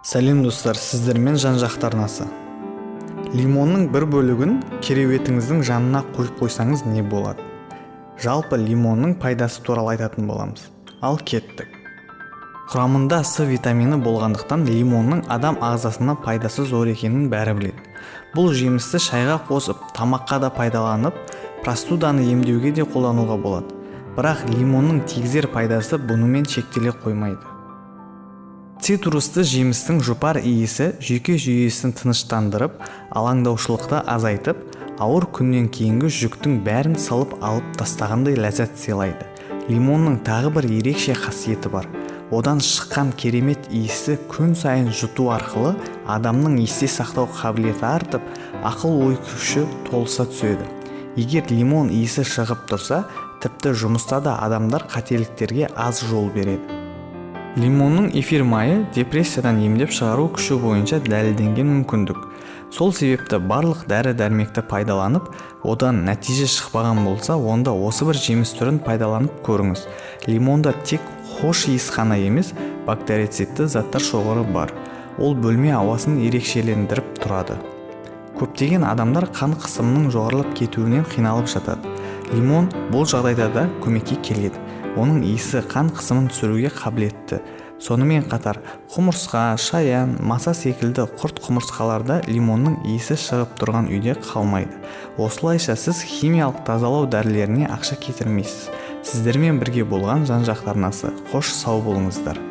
Сәлем достар, сіздермен жан-жақты арнасы. Лимонның бір бөлігін кереуетіңіздің жанына қойып қойсаңыз не болады? Жалпы лимонның пайдасы туралы айтатын боламыз. Ал кеттік. Құрамында С витамині болғандықтан лимонның адам ағзасына пайдасы зор екенін бәрі біледі. Бұл жемісті шайға қосып, тамаққа да пайдаланып, простуданы емдеуге де қолдануға болады. Бірақ лимонның тигізер пайдасы бұнымен шектеле қоймайды. Цитрусты жемістің жұпар иісі жүйке жүйесін тыныштандырып, алаңдаушылықты азайтып, ауыр күннен кейінгі жүктің бәрін салып алып тастағандай ләззат сыйлайды. Лимонның тағы бір ерекше қасиеті бар. Одан шыққан керемет иісі күн сайын жұту арқылы адамның есте сақтау қабілеті артып, ақыл-ой күші толыса түседі. Егер лимон иісі шығып тұрса, тіпті жұмыста да адамдар қателіктерге аз жол береді. Лимонның эфир майы депрессиядан емдеп шығару күші бойынша дәлелденген мүмкіндік. Сол себепті барлық дәрі-дәрмекті пайдаланып, одан нәтиже шықпаған болса, онда осы бір жеміс түрін пайдаланып көріңіз. Лимонда тек хош иіс қана емес, бактерицидті заттар шоғыры бар. Ол бөлме ауасын ерекшелендіріп тұрады. Көптеген адамдар қан қысымының жоғарылап кетуінен қиналып жатады. Лимон бұл жағдайда да көмекке келеді. Оның иісі қан қысымын түсіруге қабілетті. Сонымен қатар құмырсқа, шаян, маса секілді құрт құмырсқаларда лимонның иісі шығып тұрған үйде қалмайды. Осылайша сіз химиялық тазалау дәрілеріне ақша кетірмейсіз. Сіздермен бірге болған жан-жақты арнасы. Қош сау болыңыздар.